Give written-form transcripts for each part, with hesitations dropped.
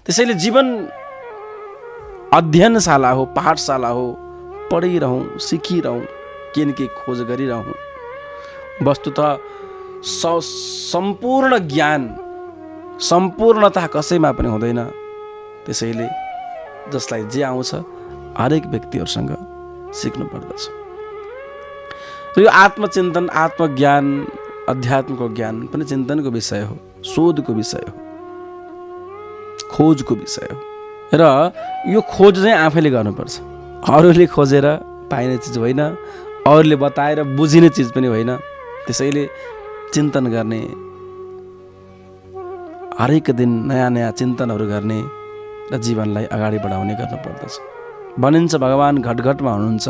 त्यसैले जीवन अध्ययनशाला हो, पाठशाला हो, पढिरहौँ, सिकिरहौँ, के न के खोज गरिरहौँ। वस्तुतः सम्पूर्ण ज्ञान, सम्पूर्णता कसैमा पनि हुँदैन। त्यसैले जसलाई जे आउँछ हरेक व्यक्तिहरूसँग सिक्नु पर्दछ। र यो आत्मचिन्तन, आत्मज्ञान, अध्यात्मको ज्ञान पनि चिन्तनको विषय हो, शोधको विषय हो, खोजको विषय हो। र यो खोज चाहिँ आफैले गर्नुपर्छ। अरूले खोजेर पाइने चिज होइन, अरूले बताएर बुझिने चिज पनि होइन। त्यसैले चिन्तन गर्ने, हरेक दिन नयाँ नयाँ चिन्तनहरू गर्ने र जीवनलाई अगाडि बढाउने गर्नुपर्दछ। भनिन्छ भगवान् घटघटमा हुनुहुन्छ,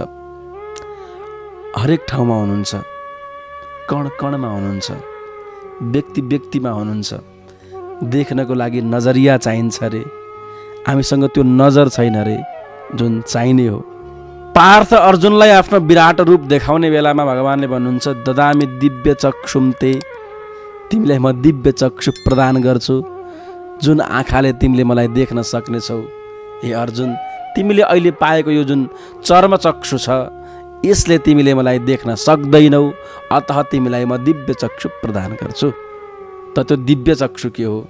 हरेक ठाउँमा हुनुहुन्छ, कण कणमा हुनुहुन्छ, व्यक्ति व्यक्तिमा हुनुहुन्छ। देख्नको लागि नजरिया चाहिन्छ रे, हामीसँग त्यो नजर छैन रे जुन चाहिने हो। पार्थ अर्जुनलाई आफ्नो विराट रूप देखाउने बेलामा भगवानले भन्नुहुन्छ ददामि दिव्य चक्षुम ते, तिमीलाई म दिव्य चक्षु प्रदान गर्छु, जुन आँखाले तिमीले मलाई देख्न सक्नेछौ। हे अर्जुन, तिमीले अहिले पाएको यो जुन चर्मचक्षु छ, यसले तिमीले मलाई देख्न सक्दैनौ, अतः तिमीलाई म दिव्य चक्षु प्रदान गर्छु। त त्यो दिव्य चक्षु के हो,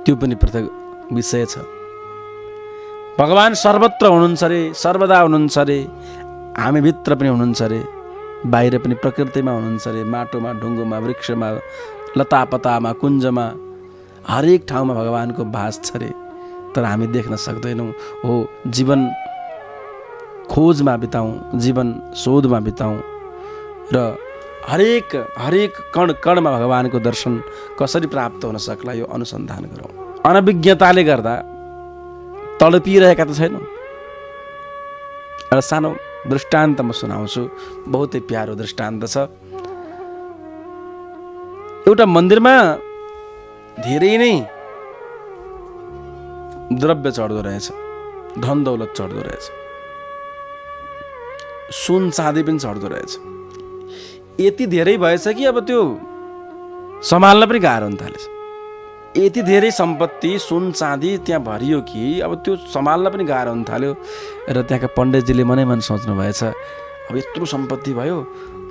त्यो पनि पृथक विषय छ। भगवान सर्वत्र हुनुहुन्छ रे, सर्वदा हुनुहुन्छ रे, हामीभित्र पनि हुनुहुन्छ रे, बाहिर पनि प्रकृतिमा हुनुहुन्छ रे, माटोमा, ढुङ्गोमा, वृक्षमा, लतापतामा, कुञ्जमा, हरेक ठाउँमा भगवानको भास छ रे, तर हामी देख्न सक्दैनौँ। हो, जीवन खोजमा बिताउँ, जीवन शोधमा बिताउँ र हरेक हरेक कण कणमा भगवानको दर्शन कसरी प्राप्त हुन सक्ला यो अनुसन्धान गरौँ। अनभिज्ञताले गर्दा तडपिरहेका त छैनौँ। एउटा सानो दृष्टान्त म सुनाउँछु, बहुतै प्यारो दृष्टान्त छ। एउटा मन्दिरमा धेरै नै द्रव्य चढ्दो रहेछ, धन दौलत चढ्दो रहेछ, सुन चाँदी पनि चढ्दो रहेछ। यति धेरै भएछ कि अब त्यो सम्हाल्न पनि गाह्रो हुन थालेछ। यति धेरै सम्पत्ति, सुन चाँदी त्यहाँ भरियो कि अब त्यो सम्हाल्न पनि गाह्रो हुन थाल्यो। र त्यहाँका पण्डितजीले मनै मन सोच्नु भएछ, अब यत्रो सम्पत्ति भयो,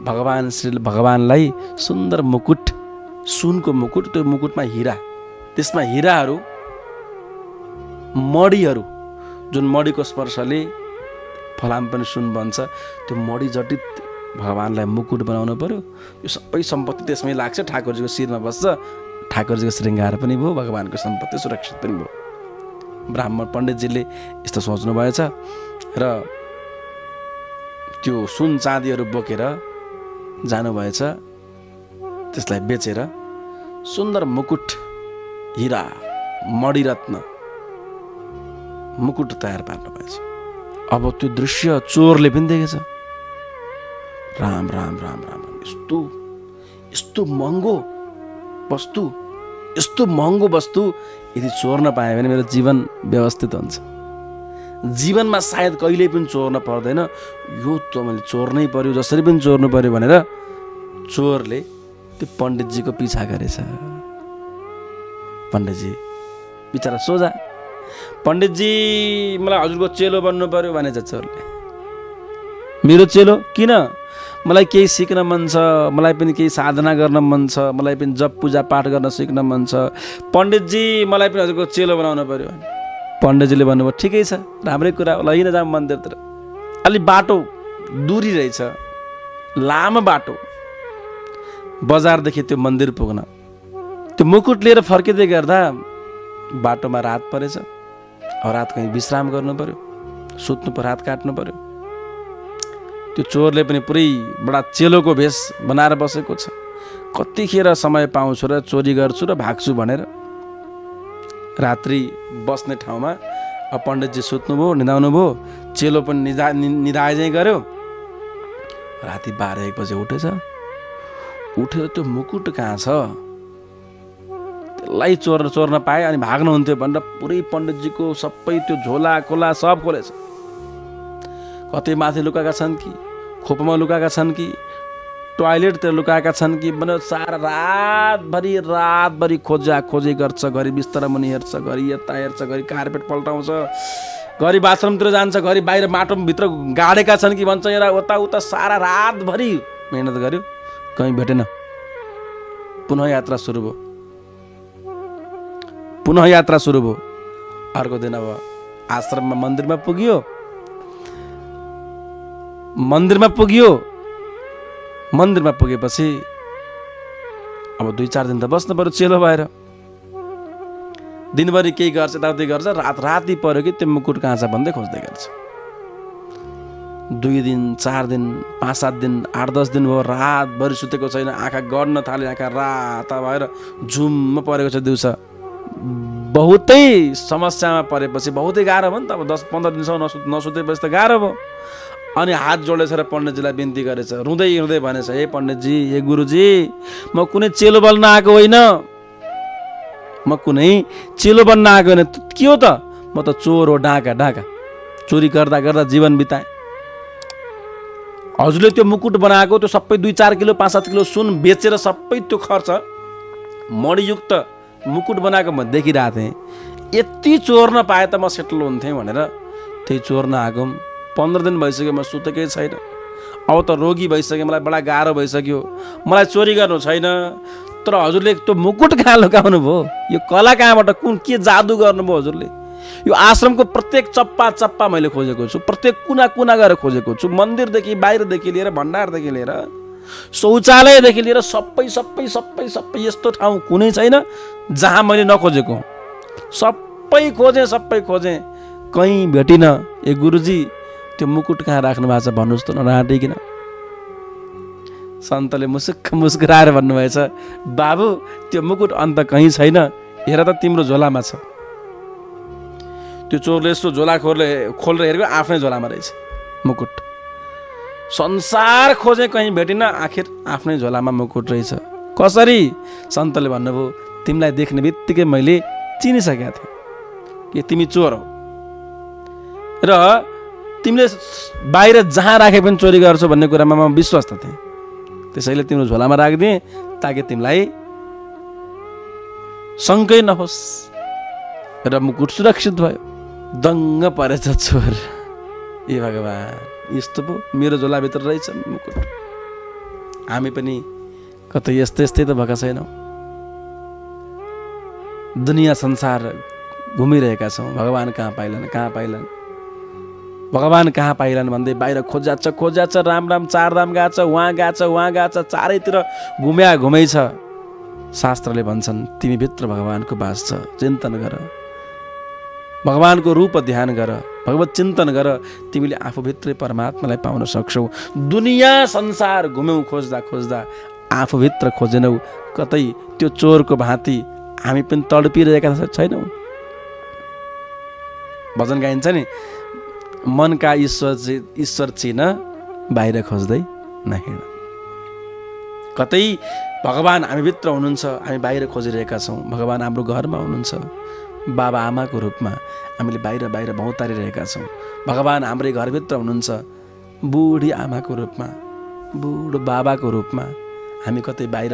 भगवानलाई सुन्दर मुकुट, सुनको मुकुट, त्यो मुकुटमा हिरा, त्यसमा हिराहरू, मडीहरू, जुन मडीको स्पर्शले फलाम पनि सुन बन्छ, त्यो मडी जटित भगवानलाई मुकुट बनाउनु पर्यो। यो सबै सम्पत्ति त्यसमै लाग्छ, ठाकुरजीको शिरमा बस्छ, ठाकुरजीको श्रृङ्गार पनि भयो, भगवानको सम्पत्ति सुरक्षित पनि भयो। ब्राह्मण पण्डितजीले यस्तो सोच्नु भएछ र त्यो सुन चाँदीहरू बोकेर जानुभएछ, त्यसलाई बेचेर सुन्दर मुकुट, हिरा, मणिरत्न मुकुट तयार पार्नु भएछ। अब त्यो दृश्य चोरले पनि देखेछ। राम राम राम राम, यस्तो महँगो वस्तु, यस्तो महँगो वस्तु यदि चोर्न पाएँ भने मेरो जीवन व्यवस्थित हुन्छ, जीवनमा सायद कहिल्यै पनि चोर्न पर्दैन, यो त मैले चोर्नै पर्यो, जसरी पनि चोर्नु पर्यो भनेर चोरले त्यो पण्डितजीको पिछा गरेछ। पण्डितजी बिचरा सोझा, पण्डितजी मलाई हजुरको चेलो बन्नु पर्यो भनेछ चोरले। मेरो चेलो किन? मलाई केही सिक्न मन छ, मलाई पनि केही साधना गर्न मन छ, मलाई पनि जप पूजा पाठ गर्न सिक्न मन छ, पण्डितजी मलाई पनि हजुरको चेलो बनाउनु पर्यो। पण्डितजीले भन्नुभयो ठिकै छ, राम्रै कुरा, लैन जाऊँ मन्दिरतिर। अलि बाटो दूरी रहेछ, लामो बाटो, बजारदेखि त्यो मन्दिर पुग्न। त्यो मुकुट लिएर फर्किँदै गर्दा बाटोमा रात परेछ, अब रात कहीँ विश्राम गर्नु पर्यो, सुत्नु पर्यो, रात काट्नु पर्यो। त्यो चोरले पनि पुरै बडा चेलोको भेष बनाएर बसेको छ। कतिखेर समय पाउँछु र चोरी गर्छु र भाग्छु भनेर रात्रि बस्ने ठाउँमा अब पण्डितजी सुत्नुभयो, निदाउनु भयो, चेलो पनि निदाए चाहिँ गर्यो। राति 12-1 बजे उठेछ, उठेर त्यो मुकुट कहाँ छ त्यसलाई चोर्न पाए अनि भाग्नुहुन्थ्यो भनेर पुरै पण्डितजीको सबै त्यो झोला खोला सब खोलेछ। कतै माथि लुकाएका छन् कि खोपमा लुकाएका छन् कि टोयलेटतिर लुकाएका छन् कि भने सारा रातभरि खोजी गर्छ, घरि बिस्तर मुनि हेर्छ, घरि यता हेर्छ, घरि कार्पेट पल्टाउँछ, घरि बाथरुमतिर जान्छ, घरि बाहिर माटोभित्र गाडेका छन् कि भन्छ यहाँ उता सारा रातभरि मेहनत गर्यो, कहीँ भेटेन। पुनः यात्रा सुरु भयो। अर्को दिन अब आश्रममा मन्दिरमा पुगेपछि अब 2-4 दिन त बस्नु पर्यो चेलो भएर। दिनभरि केही गर्छ, यताउति गर्छ, राति पर्यो कि त्यो मुकुट कहाँ छ भन्दै खोज्दै गर्छ। 2 दिन 4 दिन 5-7 दिन 8-10 दिन भयो, रातभरि सुतेको छैन, आँखा गड्न थाल्यो, आँखा राता भएर झुम्म परेको छ दिउँसो। बहुतै समस्यामा परेपछि बहुतै गाह्रो भयो नि त। अब 10-15 दिनसम्म नसुतेपछि त गाह्रो भयो। अनि हात जोडेछ र पण्डितजीलाई बिन्ती गरेछ, रुँदै भनेछ, हे पण्डितजी, हे गुरुजी, म कुनै चेलो बन्न आएको होइन, के हो त, म त चोर हो, डाका चोरी गर्दा जीवन बिताएँ। हजुरले त्यो मुकुट बनाएको त्यो सबै 2-4 किलो 5-7 किलो सुन बेचेर सबै त्यो खर्च मणियुक्त मुकुट बनाएको म देखिरहेको थिएँ। यति चोर्न पाए त म सेटल हुन्थेँ भनेर त्यही चोर्न आएको। 15 दिन भइसक्यो, म सुतेकै छैन। अब त रोगी भइसक्यो, मलाई बडा गाह्रो भइसक्यो, मलाई चोरी गर्नु छैन। तर हजुरले त्यो मुकुट कहाँ लुकाउनु भयो? यो कला कहाँबाट, के जादु गर्नुभयो हजुरले? यो आश्रमको प्रत्येक चप्पा मैले खोजेको छु, प्रत्येक कुना गएर खोजेको छु। मन्दिरदेखि बाहिरदेखि लिएर, भण्डारदेखि लिएर, शौचालयदेखि लिएर सबै यस्तो ठाउँ कुनै छैन जहाँ मैले नखोजेको। सबै खोजेँ, कहीँ भेटिन। ए गुरुजी, त्यो मुकुट कहाँ राख्नु भएको छ भन्नुहोस् त नराटिकन। सन्तले मुस्कुराएर भन्नुभएछ, बाबु त्यो मुकुट अन्त कहीँ छैन, हेर त तिम्रो झोलामा छ। त्यो चोरले यस्तो झोला खोलेर हेरेको, आफ्नै झोलामा रहेछ मुकुट। संसार खोजे कहीँ भेटिन, आखिर आफ्नै झोलामा मुकुट रहेछ। कसरी? सन्तले भन्नुभयो, तिमीलाई देख्ने बित्तिकै मैले चिनिसकेका थिएँ कि तिमी चोर हौ र तिमीले बाहिर जहाँ राखे पनि चोरी गर्छौ भन्ने कुरामा म विश्वस्त थिएँ। त्यसैले तिम्रो झोलामा राखिदिएँ ताकि तिमीलाई शङ्कै नहोस् र मुकुट सुरक्षित भयो। दङ्ग परेछ चोर। ए भगवान्, यस्तो पो मेरो झोलाभित्र रहेछ मुकुट। हामी पनि कतै यस्तै त भएका छैनौँ। दुनियाँ संसार घुमिरहेका छौँ, भगवान् कहाँ पाइलान् भन्दै बाहिर खोज्याछ, राम 4 धाम गएछ, वहाँ गएछ, चारैतिर घुमै छ। शास्त्रले भन्छन्, तिमी भित्र भगवानको बास छ, चिन्तन गर, भगवानको रूप ध्यान गर, भगवत चिन्तन गर, तिमीले आफूभित्रै परमात्मालाई पाउन सक्छौ। दुनियाँ संसार घुम्यौ खोज्दा आफूभित्र खोजेनौ। कतै त्यो चोरको भाँति हामी पनि तडपिरहेका छैनौँ। भजन गाइन्छ नि, मनका ईश्वर चिन बाहिर खोज्दै नहिँड। कतै भगवान् हामीभित्र हुनुहुन्छ, हामी बाहिर खोजिरहेका छौँ। भगवान् हाम्रो घरमा हुनुहुन्छ, बाबा आमाको रूपमा हामीले बाहिर भौतारिरहेका छौँ। भगवान् हाम्रै घरभित्र हुनुहुन्छ, बुढी आमाको रूपमा, बुढो बाबाको रूपमा हामी कतै बाहिर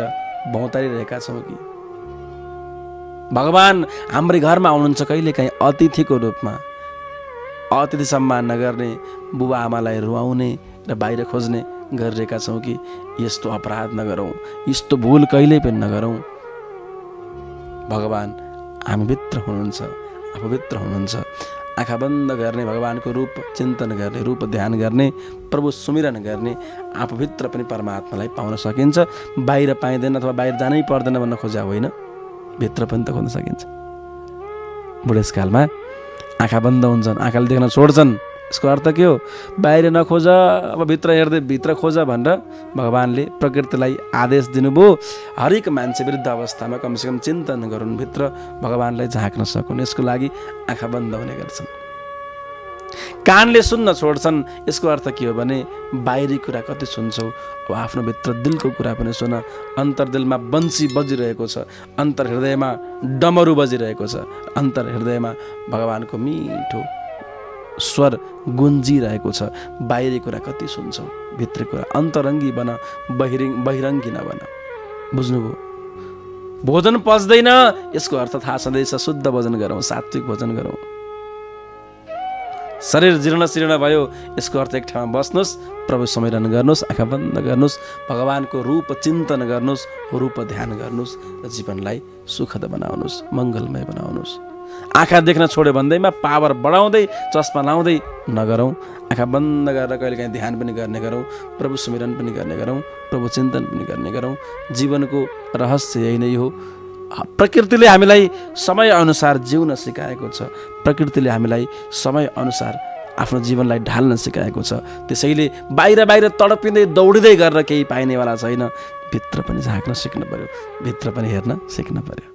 भौतारिरहेका छौँ कि? भगवान् हाम्रै घरमा हुनुहुन्छ कहिलेकाहीँ अतिथिको रूपमा। अतिथि सम्मान नगर्ने, बुबा आमालाई रुवाउने र बाहिर खोज्ने गरिरहेका छौँ कि? यस्तो अपराध नगरौँ, यस्तो भुल कहिल्यै पनि नगरौँ। भगवान् हामीभित्र हुनुहुन्छ, आफूभित्र हुनुहुन्छ। आँखा बन्द गर्ने, भगवानको रूप चिन्तन गर्ने, रूप ध्यान गर्ने, प्रभु सुमिरन गर्ने, आफूभित्र पनि परमात्मालाई पाउन सकिन्छ। बाहिर पाइँदैन अथवा बाहिर जानै पर्दैन भन्न खोजा होइन, भित्र पनि त खोज्न सकिन्छ। बुढेसकालमा आँखा बन्द हुन्छन्, आँखाले देख्न छोड्छन्। यसको अर्थ के हो? बाहिर नखोज, अब भित्र हेर्दै भित्र खोज भनेर भगवान्ले प्रकृतिलाई आदेश दिनुभयो। हरेक मान्छे वृद्ध अवस्थामा कमसेकम चिन्तन गरून्, भित्र भगवान्लाई झाँक्न सकुन्। यसको लागि आँखा बन्द हुने गर्छन्, कानले सुन्न छोड्छन्। यसको अर्थ के हो भने बाहिरी कुरा कति सुन्छौ, अब आफ्नो भित्र दिलको कुरा पनि सुन। अन्तर्दिलमा बन्सी बजिरहेको छ, अन्तर हृदयमा डमरू बजिरहेको छ, अन्तर हृदयमा भगवानको मिठो स्वर गुन्जिरहेको छ। बाहिरी कुरा कति सुन्छौ, भित्री कुरा अन्तरङ्गी बन, बहिरङ्गी नबन। बुझ्नुभयो? भोजन पच्दैन यसको अर्थ थाहा छँदैछ। शुद्ध भोजन गरौँ, सात्विक भोजन गरौँ। शरीर जीर्ण शीर्ण भयो यसको अर्थ एक ठाउँमा बस्नुहोस्, प्रभु स्मरण गर्नुहोस्, आँखा बन्द गर्नुहोस्, भगवानको रूप चिन्तन गर्नुहोस्, रूप ध्यान गर्नुहोस् र जीवनलाई सुखद बनाउनुहोस्, मङ्गलमय बनाउनुहोस्। आँखा देख्न छोड्यो भन्दैमा पावर बढाउँदै चस्मा लाउँदै नगरौँ। आँखा बन्द गरेर कहिलेकाहीँ ध्यान पनि गर्ने गरौँ, प्रभु स्मरण पनि गर्ने गरौँ, प्रभु चिन्तन पनि गर्ने गरौँ। जीवनको रहस्य यही नै हो। प्रकृतिले हामीलाई समयअनुसार जिउन सिकाएको छ। प्रकृतिले हामीलाई समयअनुसार आफ्नो जीवनलाई ढाल्न सिकाएको छ। त्यसैले बाहिर बाहिर तडपिँदै दौडिँदै गरेर केही पाइनेवाला छैन। भित्र पनि झाँक्न सिक्नु पर्यो, भित्र पनि हेर्न सिक्नु पर्यो।